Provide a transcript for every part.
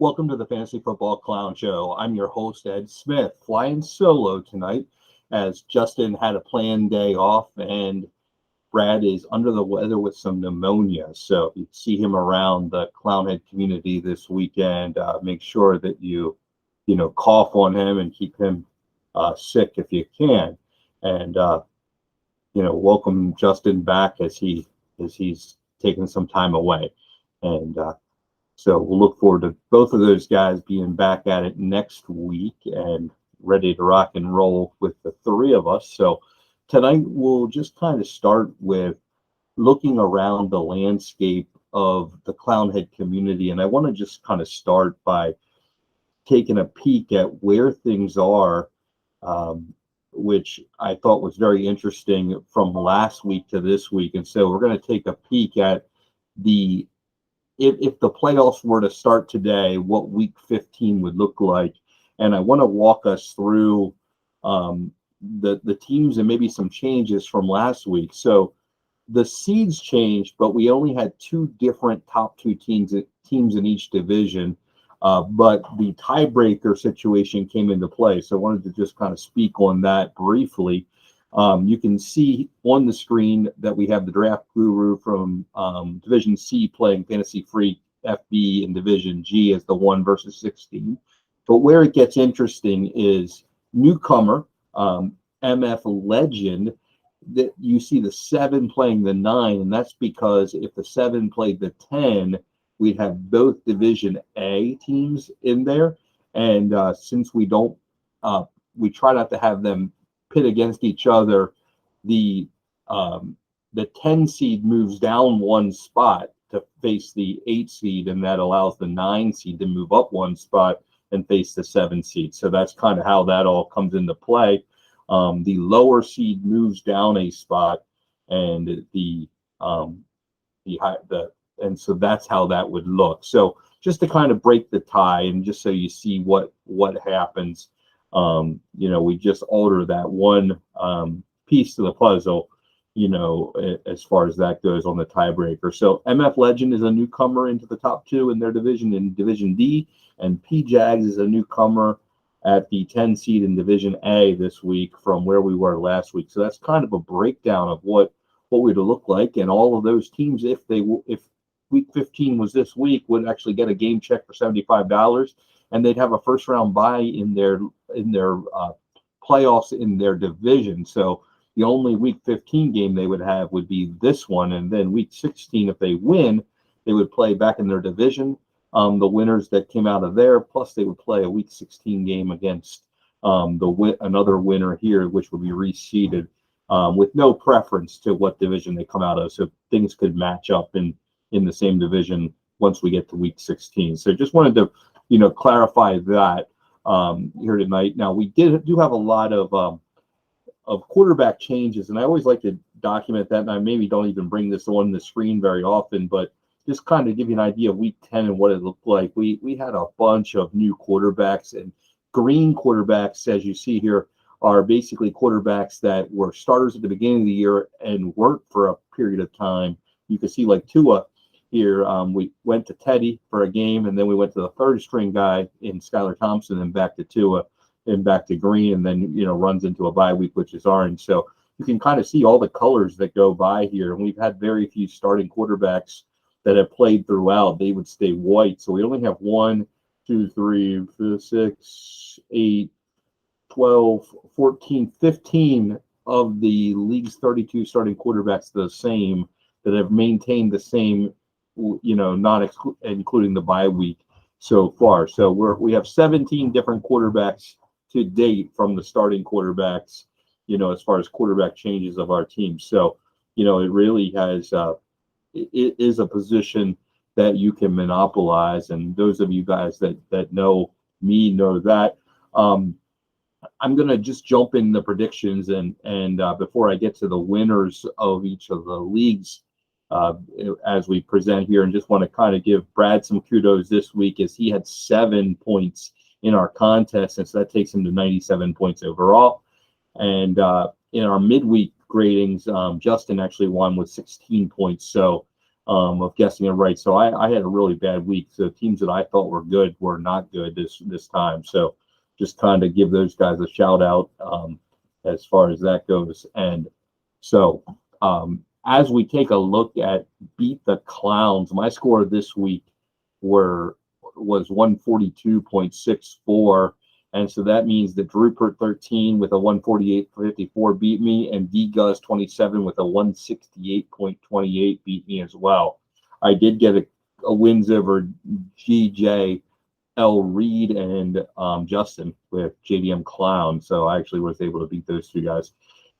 Welcome to the Fantasy Football Clown Show. I'm your host, Ed Smith, flying solo tonight as Justin had a planned day off and Brad is under the weather with some pneumonia. So if you see him around the Clownhead community this weekend, make sure that you cough on him and keep him sick if you can. And, welcome Justin back as he's taking some time away. And, so we'll look forward to both of those guys being back at it next week and ready to rock and roll with the three of us. So tonight we'll just kind of start with looking around the landscape of the Clownhead community. And I want to just kind of start by taking a peek at where things are, which I thought was very interesting from last week to this week. And so we're going to take a peek at if the playoffs were to start today, what week 15 would look like. And I want to walk us through the teams and maybe some changes from last week. So the seeds changed, but we only had two different top two teams in each division. But the tiebreaker situation came into play. So I wanted to just kind of speak on that briefly. You can see on the screen that we have the draft guru from Division C playing Fantasy Freak FB in Division G as the 1 versus 16. But where it gets interesting is newcomer, MF Legend, that you see the 7 playing the 9, and that's because if the 7 played the 10, we'd have both Division A teams in there. And since we don't, we try not to have them pit against each other, the 10 seed moves down one spot to face the 8 seed, and that allows the 9 seed to move up one spot and face the 7 seed. So that's kind of how that all comes into play. The lower seed moves down a spot, and and so that's how that would look. So just to kind of break the tie, and just so you see what happens. We just alter that one piece to the puzzle, as far as that goes on the tiebreaker. So MF Legend is a newcomer into the top 2 in their division in Division D, and P-Jags is a newcomer at the 10 seed in Division A this week from where we were last week. So that's kind of a breakdown of what we'd look like, and all of those teams, if week 15 was this week, would actually get a game check for $75. And they'd have a first round bye in their playoffs in their division. So the only week 15 game they would have would be this one. And then week 16, if they win, they would play back in their division, the winners that came out of there. Plus they would play a week 16 game against another winner here, which would be reseeded with no preference to what division they come out of. So things could match up in the same division once we get to week 16. So just wanted to clarify that here tonight. Now we do have a lot of quarterback changes, and I always like to document that. And I maybe don't even bring this on the screen very often, but just kind of give you an idea of week 10 and what it looked like. We had a bunch of new quarterbacks, and green quarterbacks, as you see here, are basically quarterbacks that were starters at the beginning of the year and weren't for a period of time. You can see like Tua. Here, we went to Teddy for a game, and then we went to the third string guy in Skylar Thompson, and back to Tua, and back to Green, and then runs into a bye week, which is orange. So you can kind of see all the colors that go by here. And we've had very few starting quarterbacks that have played throughout. They would stay white. So we only have 1, 2, 3, 4, 6, 8, 12, 14, 15 of the league's 32 starting quarterbacks the same that have maintained the same. Not including the bye week so far. So we have 17 different quarterbacks to date from the starting quarterbacks, as far as quarterback changes of our team. So, it really has, it is a position that you can monopolize. And those of you guys that know me know that. I'm going to just jump in the predictions and before I get to the winners of each of the leagues, as we present here, and just want to kind of give Brad some kudos this week as he had 7 points in our contest, and so that takes him to 97 points overall. And in our midweek gradings, Justin actually won with 16 points. So of guessing it right. So I had a really bad week. So teams that I thought were good were not good this time. So just kind of give those guys a shout out as far as that goes. And so as we take a look at Beat the Clowns, my score this week was 142.64. And so that means that Drupert 13 with a 148.54 beat me, and DGuz 27 with a 168.28 beat me as well. I did get a wins over GJ, L. Reed, and Justin with JDM Clown. So I actually was able to beat those two guys.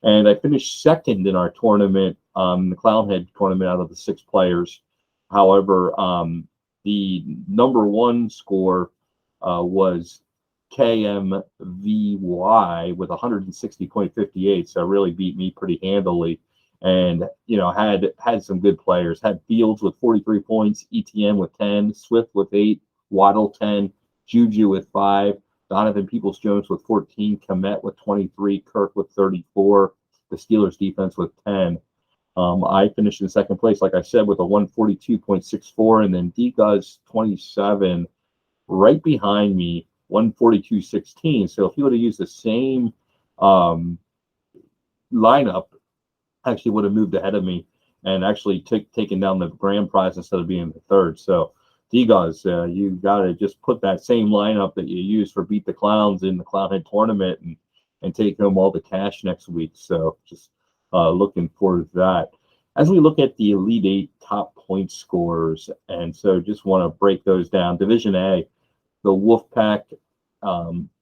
And I finished second in our tournament, the Clownhead tournament out of the 6 players. However, the number one score was KMVY with 160.58, so really beat me pretty handily. And had some good players. Had Fields with 43 points, ETN with 10, Swift with 8, Waddle 10, Juju with 5, Donovan Peoples-Jones with 14, Komet with 23, Kirk with 34, the Steelers defense with 10. I finished in second place, like I said, with a 142.64, and then DGuz 27 right behind me, 142.16. So if you would have used the same lineup, actually would have moved ahead of me and actually taken down the grand prize instead of being the third. So DGuz, you got to just put that same lineup that you used for Beat the Clowns in the Clownhead tournament and take home all the cash next week. So just looking forward to that. As we look at the Elite 8 top point scorers, and so just want to break those down. Division A, the Wolfpack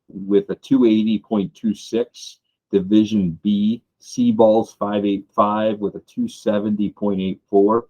with a 280.26. Division B, Seaballs 585 with a 270.84.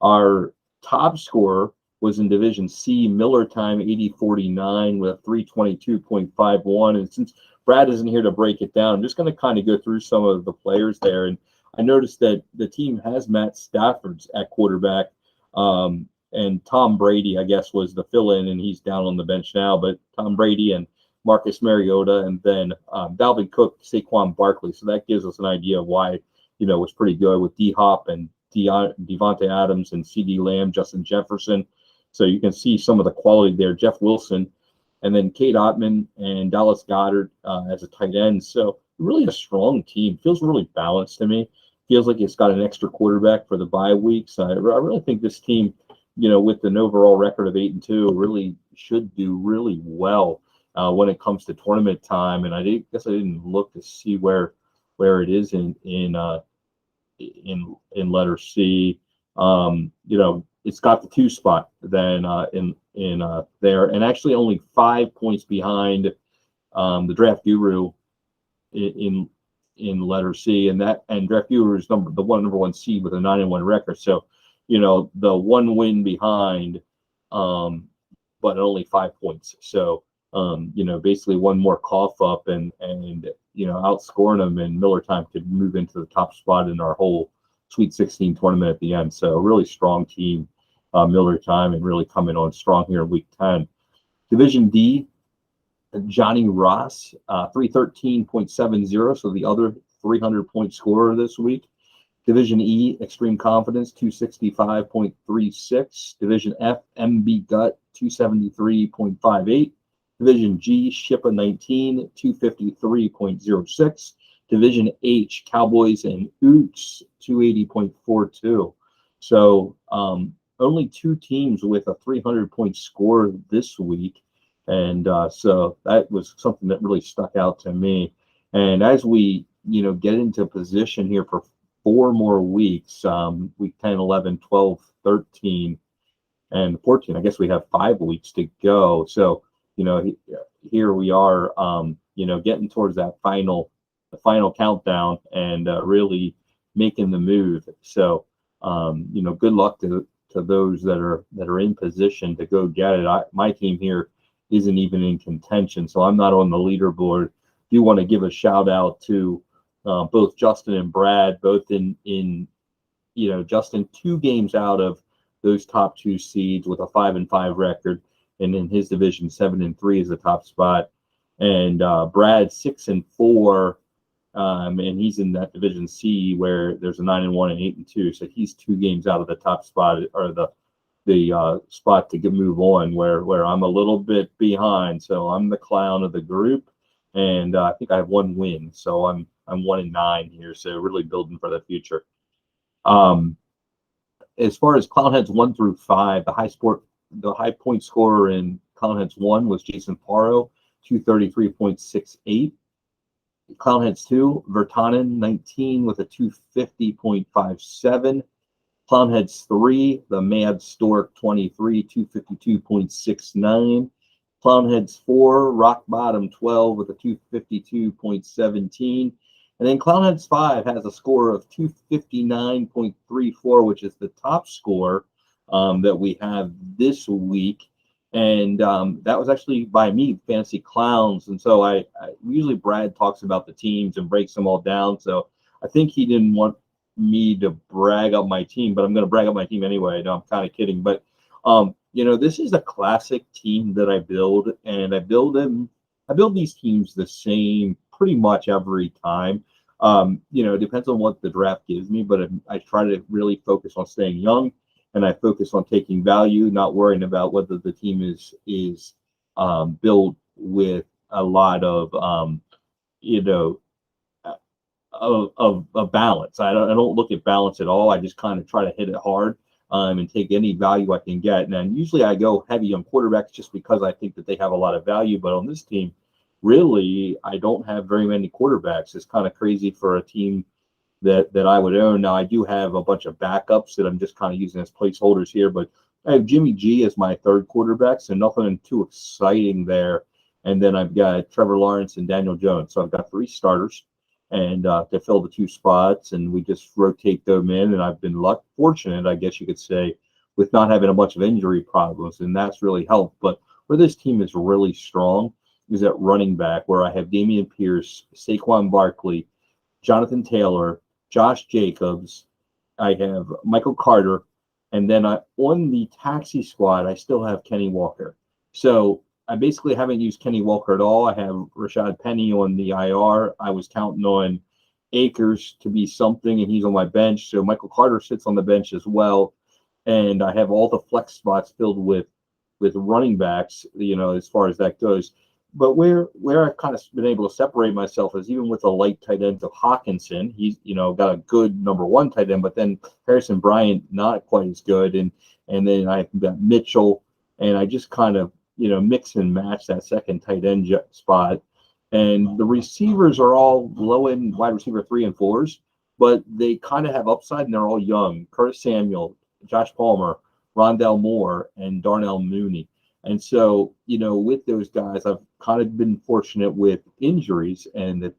Our top scorer was in Division C, Miller Time 8049 with a 322.51. And since Brad isn't here to break it down, I'm just going to kind of go through some of the players there. And I noticed that the team has Matt Stafford at quarterback, and Tom Brady, I guess, was the fill-in, and he's down on the bench now. But Tom Brady and Marcus Mariota, and then Dalvin Cook, Saquon Barkley. So that gives us an idea of why, it was pretty good with D-Hop and Devontae Adams and C.D. Lamb, Justin Jefferson. So you can see some of the quality there. Jeff Wilson, and then Kate Ottman and Dallas Goedert as a tight end. So really a strong team. Feels really balanced to me. Feels like it's got an extra quarterback for the bye weeks. I really think this team, with an overall record of 8-2, really should do really well when it comes to tournament time. And I guess I didn't look to see where it is in letter C. It's got the 2 spot then in there, and actually only 5 points behind the Draft Guru in letter C, and Draft Guru is number one seed with a 9-1 record. So, the 1 win behind, but only 5 points. So, basically one more cough up and outscoring them, and Miller Time could move into the top spot in our whole Sweet 16 tournament at the end. So a really strong team, Miller Time, and really coming on strong here in week 10. Division D, Johnny Ross, 313.70, so the other 300-point scorer this week. Division E, Extreme Confidence, 265.36. Division F, MB Gut, 273.58. Division G, Shippa 19, 253.06. Division H, Cowboys and Oots, 280.42. So only 2 teams with a 300-point score this week. And so that was something that really stuck out to me. And as we, get into position here for 4 more weeks, week 10, 11, 12, 13, and 14, I guess we have 5 weeks to go. So, here we are, getting towards that final countdown and really making the move. So, good luck to those that are in position to go get it. My team here isn't even in contention, so I'm not on the leaderboard. Do want to give a shout out to both Justin and Brad, both in Justin 2 games out of those top 2 seeds with a 5-5 record, and in his division 7-3 is the top spot, and Brad 6-4 and he's in that Division C where there's a 9-1 and 8-2, so he's 2 games out of the top spot or the spot to move on. Where I'm a little bit behind, so I'm the clown of the group, and I think I have 1 win, so I'm 1-9 here, so really building for the future. As far as Clownheads 1 through 5, the high point scorer in Clownheads 1 was Jason Paro, 233.68. Clownheads 2, Vertanen 19 with a 250.57. Clownheads 3, the Mad Stork 23, 252.69. Clownheads 4, Rock Bottom 12 with a 252.17. And then Clownheads 5 has a score of 259.34, which is the top score that we have this week. And that was actually by me, Fantasy Clowns. And so I usually Brad talks about the teams and breaks them all down. So I think he didn't want me to brag up my team, but I'm going to brag up my team anyway. No, I'm kind of kidding. But, this is a classic team that I build, and I build these teams the same pretty much every time. It depends on what the draft gives me, but I try to really focus on staying young. And I focus on taking value, not worrying about whether the team is built with a lot of balance. I don't look at balance at all. I just kind of try to hit it hard and take any value I can get. And usually I go heavy on quarterbacks just because I think that they have a lot of value. But on this team, really, I don't have very many quarterbacks. It's kind of crazy for a team that I would own. Now, I do have a bunch of backups that I'm just kind of using as placeholders here, but I have Jimmy G as my 3rd quarterback, so nothing too exciting there. And then I've got Trevor Lawrence and Daniel Jones. So I've got 3 starters and to fill the 2 spots, and we just rotate them in. And I've been fortunate, I guess you could say, with not having a bunch of injury problems, and that's really helped. But where this team is really strong is at running back, where I have Dameon Pierce, Saquon Barkley, Jonathan Taylor, Josh Jacobs, I have Michael Carter, and then on the taxi squad, I still have Kenny Walker. So I basically haven't used Kenny Walker at all. I have Rashad Penny on the IR. I was counting on Akers to be something, and he's on my bench. So Michael Carter sits on the bench as well. And I have all the flex spots filled with running backs, as far as that goes. But where I've kind of been able to separate myself is even with a light tight end of Hawkinson. He's got a good number 1 tight end, but then Harrison Bryant not quite as good, and then I've got Mitchell, and I just kind of mix and match that second tight end spot. And the receivers are all low end wide receiver 3 and 4s, but they kind of have upside, and they're all young. Curtis Samuel, Josh Palmer, Rondell Moore, and Darnell Mooney. And so, with those guys, I've kind of been fortunate with injuries, and that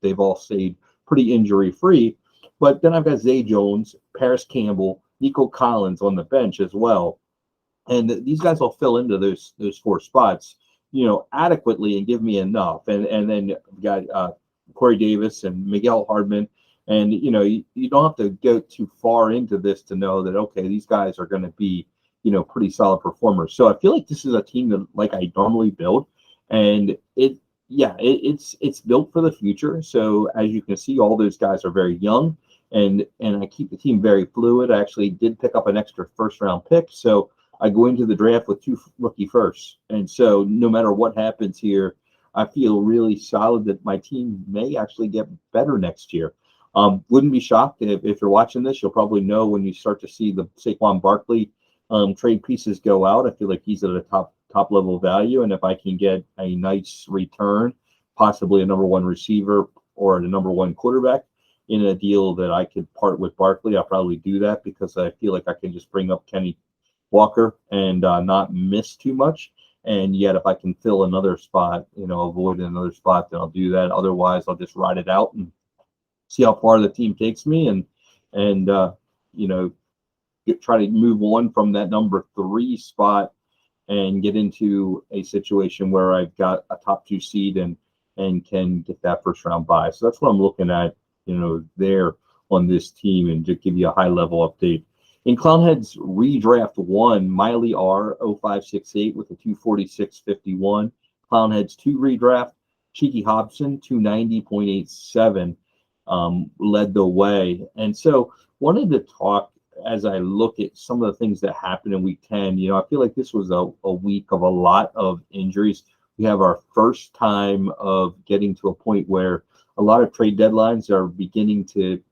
they've all stayed pretty injury free. But then I've got Zay Jones, Paris Campbell, Nico Collins on the bench as well, and these guys will fill into those 4 spots, adequately and give me enough. And then I've got Corey Davis and Miguel Hardman, and you don't have to go too far into this to know that these guys are going to be pretty solid performers. So I feel like this is a team that like I normally build, and it's built for the future. So as you can see, all those guys are very young, and I keep the team very fluid. I actually did pick up an extra 1st round pick, so I go into the draft with 2 rookie firsts. And so no matter what happens here, I feel really solid that my team may actually get better next year. Wouldn't be shocked if you're watching this. You'll probably know when you start to see the Saquon Barkley trade pieces go out. I feel like he's at a top level value, and if I can get a nice return, possibly a number 1 receiver or the number 1 quarterback in a deal that I could part with Barkley, I'll probably do that, because I feel like I can just bring up Kenny Walker and not miss too much. And yet, if I can fill another spot, avoid another spot, then I'll do that. Otherwise, I'll just ride it out and see how far the team takes me, and try to move on from that number 3 spot and get into a situation where I've got a top 2 seed and can get that 1st round bye. So that's what I'm looking at, there on this team, and to give you a high level update. In Clownheads redraft 1, Miley R 0568 with a 246.51. Clownheads 2 redraft, Cheeky Hobson, 290.87, led the way. And so wanted to talk as I look at some of the things that happened in week 10. I feel like this was a week of a lot of injuries. We have our first time of getting to a point where a lot of trade deadlines are beginning to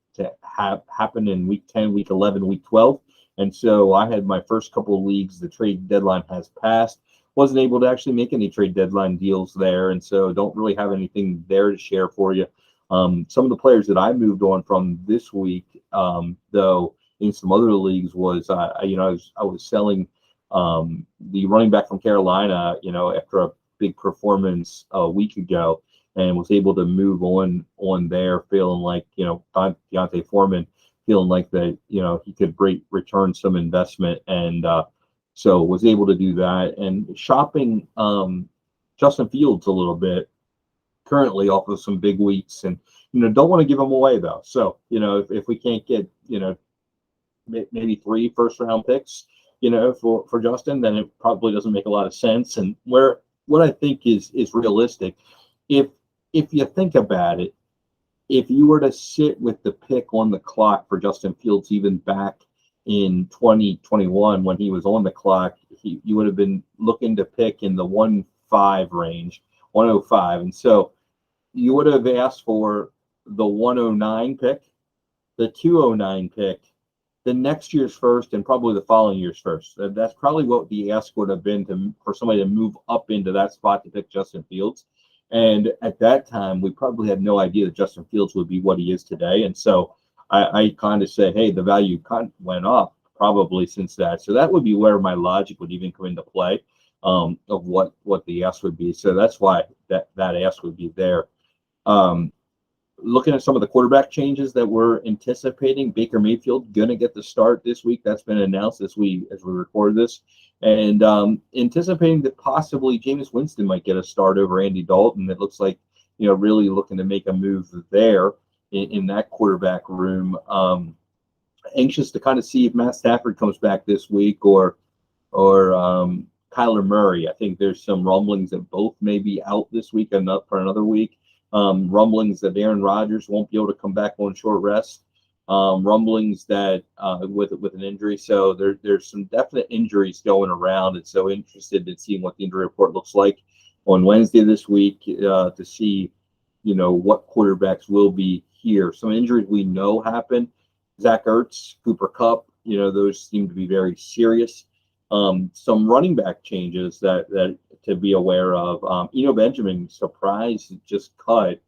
happen in week 10, week 11, week 12. And so I had my first couple of leagues. The trade deadline has passed. Wasn't able to actually make any trade deadline deals there. And so don't really have anything there to share for you. Some of the players that I moved on from this week, though, in some other leagues was, I was selling the running back from Carolina, after a big performance a week ago, and was able to move on there, feeling like, D'Onta Foreman, feeling like that, he could return some investment, and so was able to do that. And shopping Justin Fields a little bit currently off of some big weeks, and don't want to give him away though. So if we can't get maybe 3 first-round picks, for Justin, then it probably doesn't make a lot of sense. And what I think is realistic, if you think about it, if you were to sit with the pick on the clock for Justin Fields, even back in 2021 when he was on the clock, you would have been looking to pick in the 1.5 range, 105, and so you would have asked for the 109 pick, the 209 pick, the next year's first, and probably the following year's first. That's probably what the ask would have been for somebody to move up into that spot to pick Justin Fields. And at that time, we probably had no idea that Justin Fields would be what he is today. And so I kind of say, hey, the value kind of went up probably since that. So that would be where my logic would even come into play, of what the ask would be. So that's why that ask would be there. Looking at some of the quarterback changes that we're anticipating, Baker Mayfield going to get the start this week. That's been announced as we record this. And anticipating that possibly Jameis Winston might get a start over Andy Dalton. It looks like, really looking to make a move there in that quarterback room. Anxious to kind of see if Matt Stafford comes back this week or Kyler Murray. I think there's some rumblings that both may be out this week and up for another week. Rumblings that Aaron Rodgers won't be able to come back on short rest. Rumblings that with an injury. So there's some definite injuries going around, and so interested in seeing what the injury report looks like on Wednesday this week to see, what quarterbacks will be here. Some injuries we know happen. Zach Ertz, Cooper Kupp, those seem to be very serious. Some running back changes that to be aware of. Eno Benjamin, surprised, just cut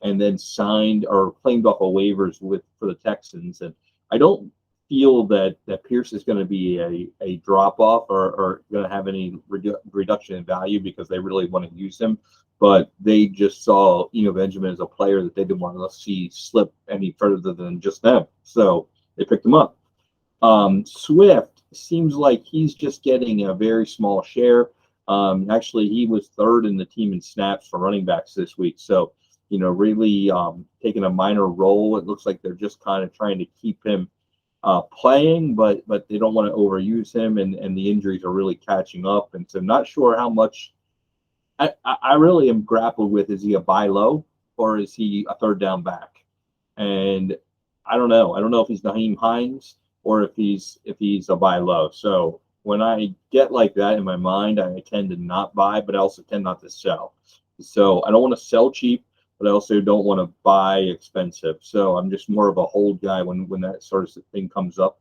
and then signed or claimed off of waivers for the Texans. And I don't feel that Pierce is going to be a drop off or going to have any reduction in value because they really want to use him. But they just saw Eno Benjamin as a player that they didn't want to see slip any further than just them. So they picked him up. Swift seems like he's just getting a very small share. Actually, he was third in the team in snaps for running backs this week. So, really taking a minor role. It looks like they're just kind of trying to keep him playing, but they don't want to overuse him, and the injuries are really catching up. And so I'm not sure how much I really am grappled with. Is he a buy low or is he a third down back? And I don't know. I don't know if he's Nyheim Hines or if he's a buy low. So when I get like that in my mind, I tend to not buy, but I also tend not to sell. So I don't want to sell cheap, but I also don't want to buy expensive. So I'm just more of a hold guy when that sort of thing comes up.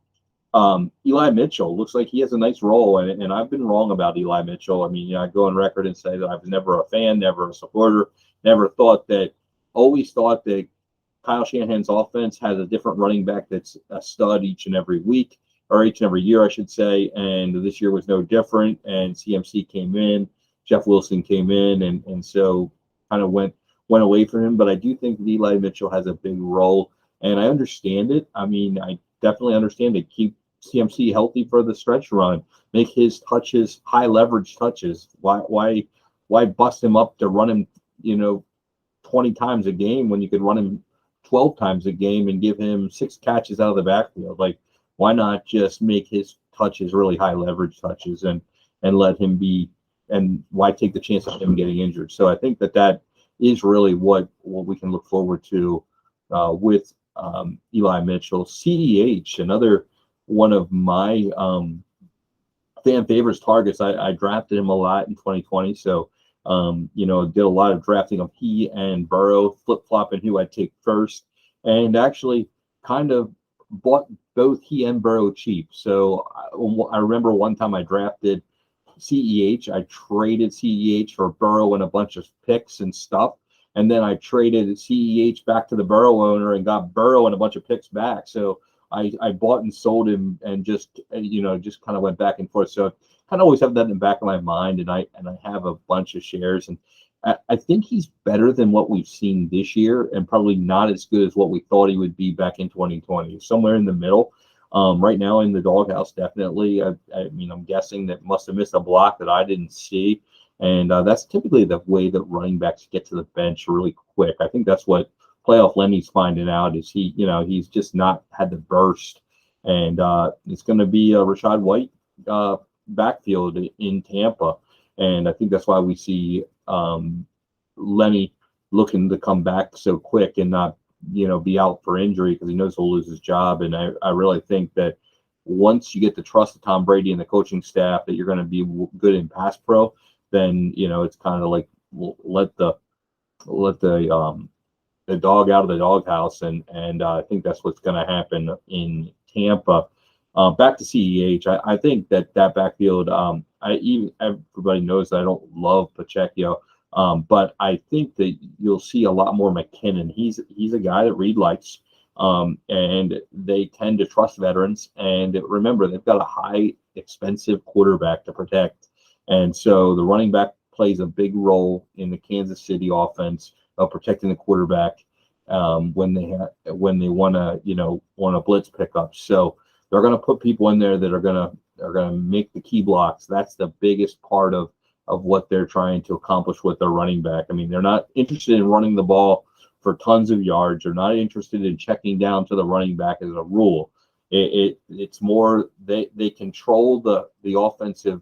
Eli Mitchell looks like he has a nice role, and I've been wrong about Eli Mitchell. I mean, I go on record and say that I was never a fan, never a supporter, always thought that Kyle Shanahan's offense has a different running back that's a stud each and every week, or each and every year, I should say. And this year was no different. And CMC came in, Jeff Wilson came in, and so kind of went away from him. But I do think Eli Mitchell has a big role, and I understand it. I mean, I definitely understand it. Keep CMC healthy for the stretch run. Make his touches high leverage touches. Why bust him up to run him, 20 times a game when you could run him 12 times a game and give him 6 catches out of the backfield? Like, why not just make his touches really high leverage touches and let him be, and why take the chance of him getting injured? So I think that is really what we can look forward to with Eli Mitchell. CEH, another one of my fan favorites targets. I drafted him a lot in 2020, so did a lot of drafting of he and Burrow, flip-flopping who I'd take first, and actually kind of bought both he and Burrow cheap. So I remember one time I drafted CEH. I traded CEH for Burrow and a bunch of picks and stuff. And then I traded CEH back to the Burrow owner and got Burrow and a bunch of picks back. So I bought and sold him and just kind of went back and forth. So I kind of always have that in the back of my mind. And I have a bunch of shares. And I think he's better than what we've seen this year and probably not as good as what we thought he would be back in 2020. Somewhere in the middle. Right now in the doghouse, definitely. I mean, I'm guessing that must have missed a block that I didn't see. And that's typically the way that running backs get to the bench really quick. I think that's what playoff Lenny's finding out is he's just not had the burst. And it's going to be a Rachaad White backfield in Tampa. And I think that's why we see Lenny looking to come back so quick and not, be out for injury because he knows he'll lose his job. And I really think that once you get the trust of Tom Brady and the coaching staff that you're going to be good in pass pro, then, it's kind of like let the dog out of the doghouse. And I think that's what's going to happen in Tampa. Back to CEH, I think that backfield, everybody knows that I don't love Pacheco. But I think that you'll see a lot more McKinnon. He's a guy that Reed likes, and they tend to trust veterans. And remember, they've got a high, expensive quarterback to protect, and so the running back plays a big role in the Kansas City offense of protecting the quarterback when they want to blitz pickup. So they're going to put people in there that are going to make the key blocks. That's the biggest part of what they're trying to accomplish with their running back. I mean, they're not interested in running the ball for tons of yards. They're not interested in checking down to the running back as a rule. It's more they control the offensive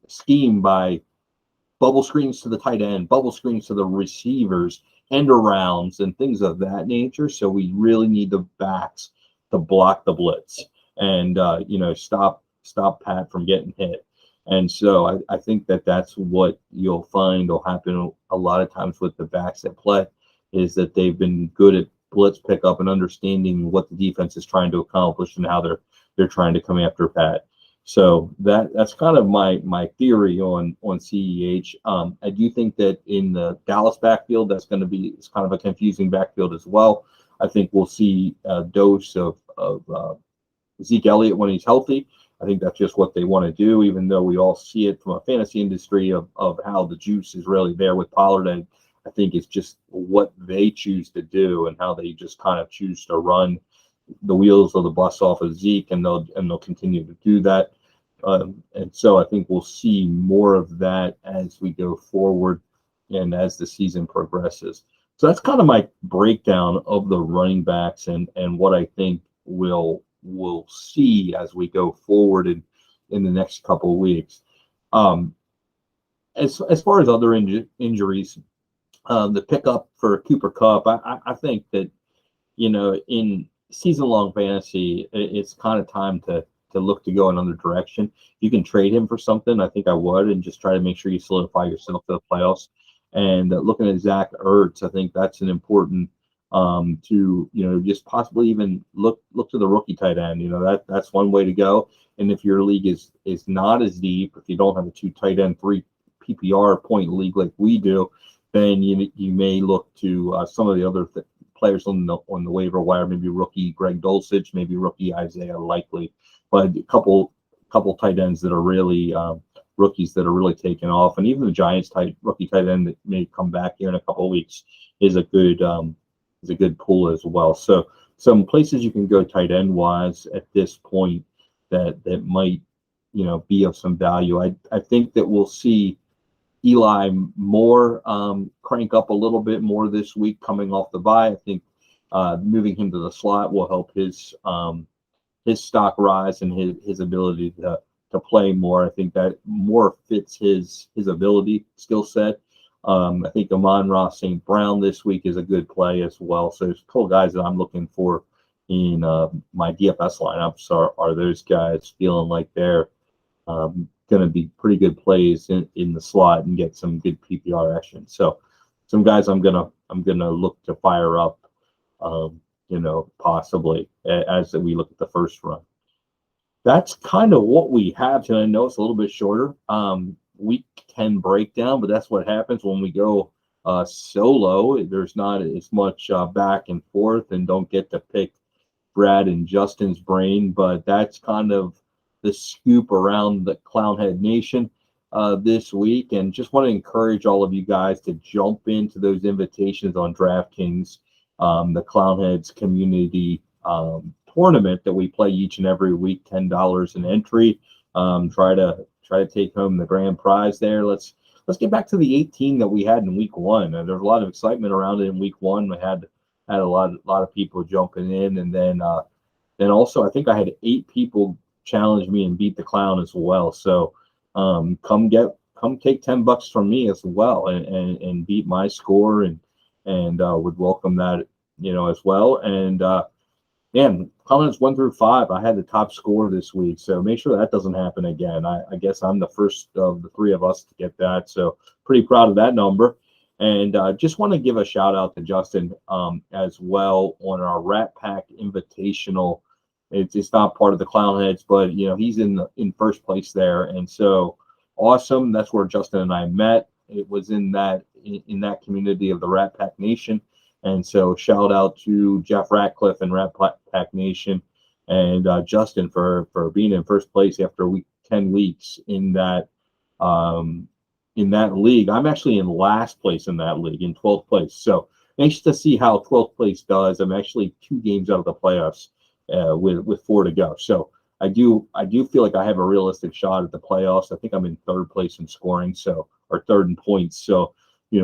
scheme by bubble screens to the tight end, bubble screens to the receivers, end arounds, and things of that nature. So we really need the backs to block the blitz and stop Pat from getting hit. And so I think that's what you'll find will happen a lot of times with the backs that play is that they've been good at blitz pickup and understanding what the defense is trying to accomplish and how they're trying to come after Pat. So that's kind of my theory on CEH. I do think that in the Dallas backfield, it's kind of a confusing backfield as well. I think we'll see a dose of Zeke Elliott when he's healthy. I think that's just what they want to do, even though we all see it from a fantasy industry of how the juice is really there with Pollard. And I think it's just what they choose to do and how they just kind of choose to run the wheels of the bus off of Zeke, and they'll continue to do that. And so I think we'll see more of that as we go forward and as the season progresses. So that's kind of my breakdown of the running backs and what I think we'll see as we go forward in the next couple of weeks. As far as other injuries, the pickup for Cooper Kupp, I think that in season-long fantasy, it's kind of time to look to go another direction. You can trade him for something. I think I would, and just try to make sure you solidify yourself for the playoffs. And looking at Zach Ertz, I think that's an important to just possibly even look to the rookie tight end. That's one way to go. And if your league is not as deep, if you don't have a 2 tight end 3 PPR point league like we do, then you may look to some of the other players on the waiver wire. Maybe rookie Greg Dulcich, maybe rookie Isaiah Likely, but a couple tight ends that are really rookies that are really taking off. And even the Giants rookie tight end that may come back here in a couple of weeks is a good pool as well. So some places you can go tight end wise at this point that might be of some value. I think that we'll see Eli Moore crank up a little bit more this week coming off the bye. I think moving him to the slot will help his stock rise and his ability to play more. I think that more fits his ability skill set. I think Amon-Ra St. Brown this week is a good play as well. So there's a couple guys that I'm looking for in my DFS lineups are those guys feeling like they're going to be pretty good plays in the slot and get some good PPR action. So some guys I'm gonna look to fire up, possibly as we look at the first run. That's kind of what we have tonight. I know it's a little bit shorter. Week 10 breakdown, but that's what happens when we go solo. There's not as much back and forth and don't get to pick Brad and Justin's brain, but that's kind of the scoop around the Clownhead Nation this week. And just want to encourage all of you guys to jump into those invitations on DraftKings, the Clownheads community tournament that we play each and every week, $10 an entry. Try to take home the grand prize there. Let's get back to the 18 that we had in week 1. There's a lot of excitement around it in week 1. We had a lot of people jumping in, and then also I think I had 8 people challenge me and beat the clown as well. So come take $10 from me as well and beat my score and would welcome that as well. And comments 1 through 5, I had the top score this week, so make sure that doesn't happen again. I guess I'm the first of the 3 of us to get that, so pretty proud of that number. And just want to give a shout out to Justin as well on our Rat Pack Invitational. It's not part of the Clownheads, but he's in first place there, and so awesome. That's where Justin and I met. It was in that community of the Rat Pack Nation. And so shout out to Jeff Ratcliffe and Rat Pack Nation and Justin for being in first place after 10 weeks in that league. I'm actually in last place in that league, in 12th place. So anxious to see how 12th place does. I'm actually 2 games out of the playoffs with 4 to go. So I do feel like I have a realistic shot at the playoffs. I think I'm in 3rd place in scoring, or 3rd in points. So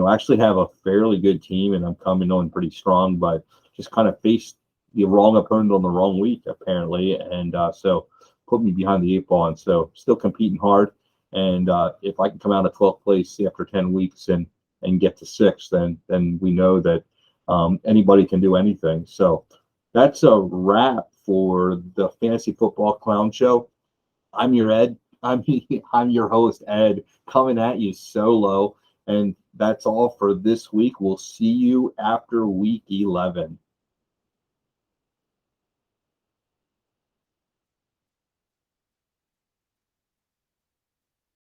actually have a fairly good team, and I'm coming on pretty strong, but just kind of faced the wrong opponent on the wrong week, apparently, and so put me behind the 8 ball, and so still competing hard. And if I can come out of 12th place after 10 weeks and get to 6th, then we know that anybody can do anything. So that's a wrap for the Fantasy Football Clown Show. I'm your Ed. I'm your host, Ed, coming at you solo. And that's all for this week. We'll see you after week 11.